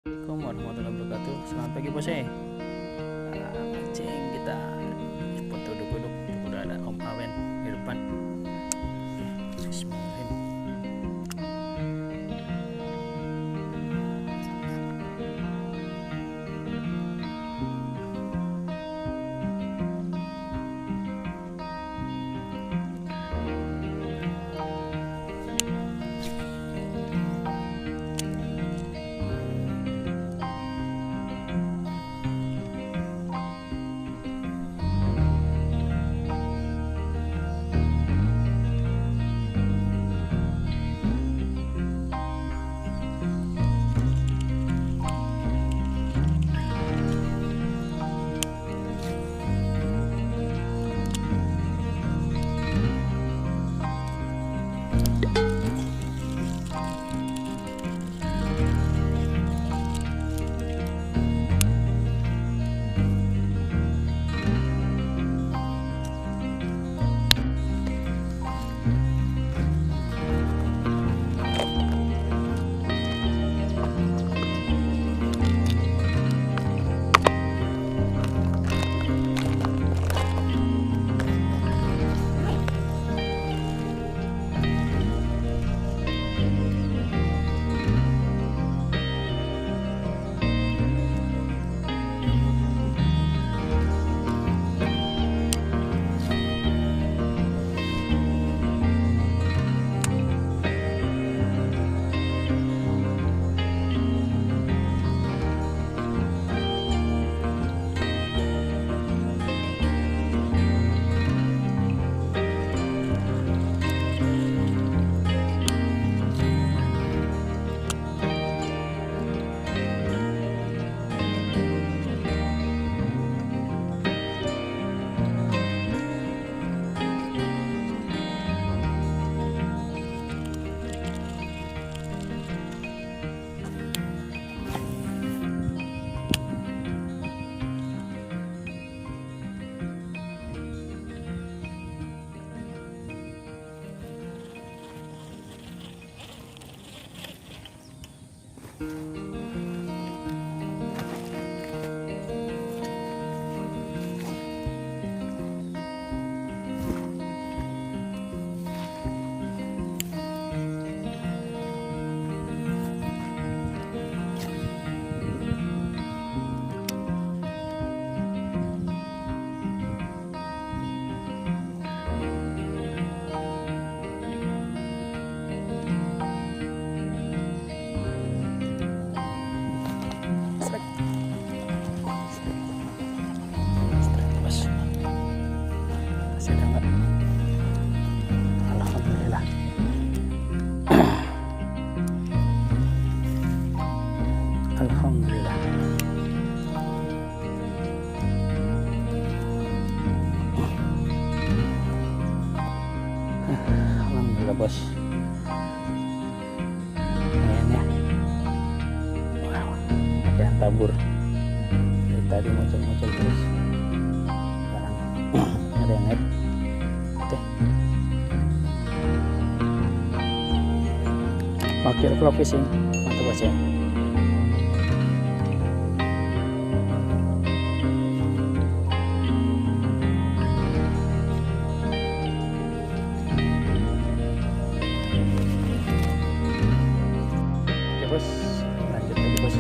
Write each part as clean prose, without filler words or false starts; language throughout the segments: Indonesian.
Assalamualaikum warahmatullahi wabarakatuh. Selamat pagi bos. Mancing kita foto duduk-duduk. Udah ada Om Awen di depan. Bismillahirrahmanirrahim. Alhamdulillah. Alhamdulillah. Alhamdulillah bos. Lumayan ya. Wow, ada yang tabur. Dari tadi muncul-muncul terus. Sekarang ada yang naik. Oke. Pakai vlog fishing, mantap bos ya. Oke bos, lanjut lagi bos.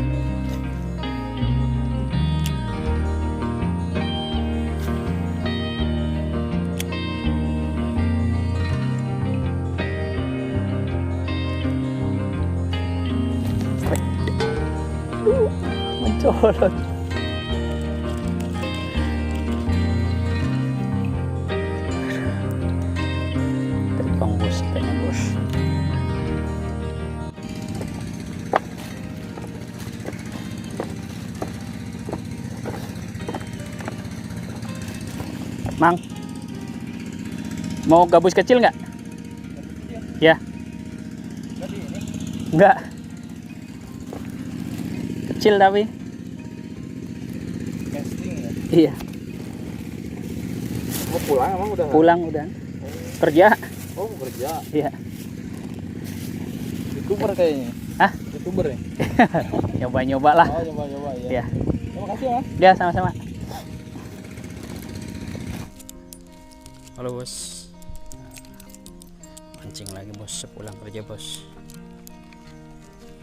Mencolot. Terbang bos, tanya bos. Mang, mau gabus kecil nggak? Ya. Enggak. Kecil tapi. Casting ya? Iya. Mau pulang emang udah? Pulang udah. Kerja. Oh, mau kerja. Iya. YouTuber kayaknya. Hah? YouTuber. youtuber ya? Nyoba-nyoba lah. Oh, coba ya. Ya. Terima kasih Mas. Ya, sama-sama. Halo bos. Mancing lagi bos sepulang kerja bos.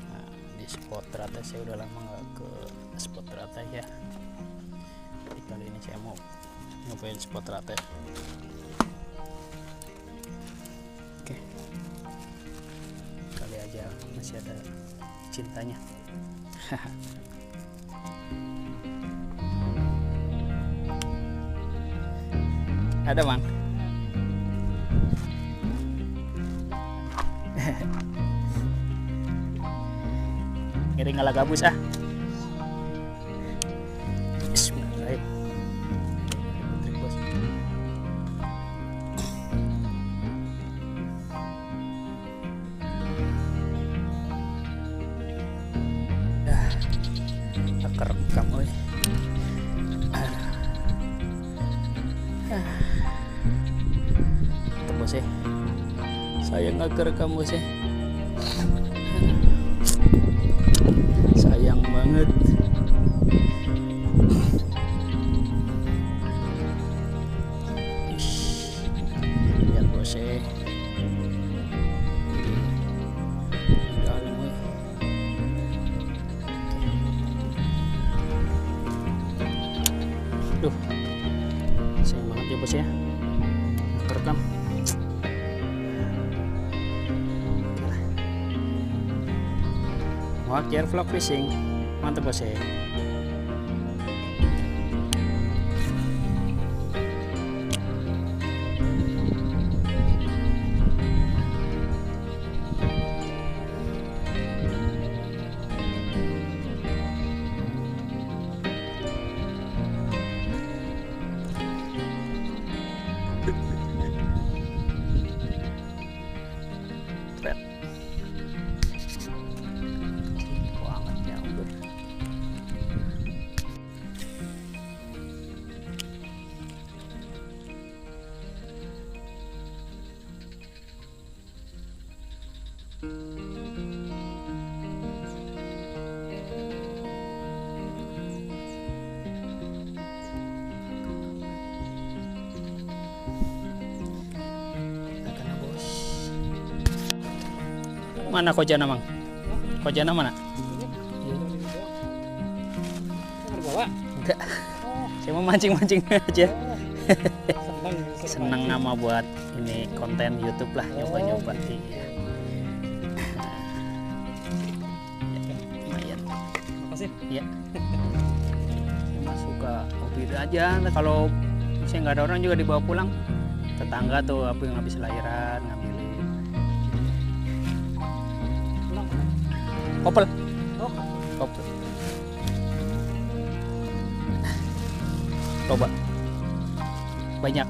Nah, di spot teratai saya udah lama nggak ke spot teratai ya. Jadi kali ini saya mau nyobain spot teratai. Oke. Kali aja masih ada cintanya. Ada Mang. Ngeri ngalah gabus ah. Bismillahirrahmanirrahim. Bos. Dah. Kerekam euy. Bos ya. Saya nggak kerekam bos ya. Sayang banget. Lihat bos ya. Dalam ya. Duh. Sayang banget ya bos ya. Kerekam. Wakil vlog fishing, mantap bos ya. Mana kojana Mang? Kojana mana? Enggak. Saya mau mancing-mancing aja. Seneng nama buat ini konten YouTube lah, nyoba-nyoba. Iya. Lumayan. Makasih. Iya. Cuma suka hobi aja. Kalau saya nggak ada orang juga dibawa pulang. Tetangga tuh apa yang habis lahiran ngambilin. Kopel. Oh, Kopel. Coba. Banyak.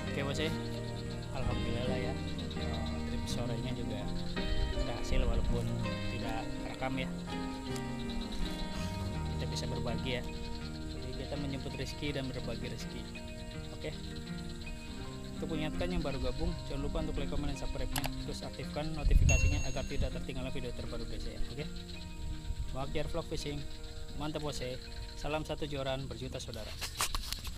Oke bos ya. Alhamdulillah ya. Trip sorenya juga berhasil walaupun tidak rekam ya. Kita bisa berbagi ya. Kita menyebut rezeki dan berbagi rezeki. Oke. Untuk mengingatkan yang baru gabung, jangan lupa untuk like, comment, dan subscribe-nya. Terus aktifkan notifikasinya agar tidak tertinggal video terbaru dari saya. Oke. Wakil vlog fishing. Mantap bos. Salam satu joran berjuta saudara.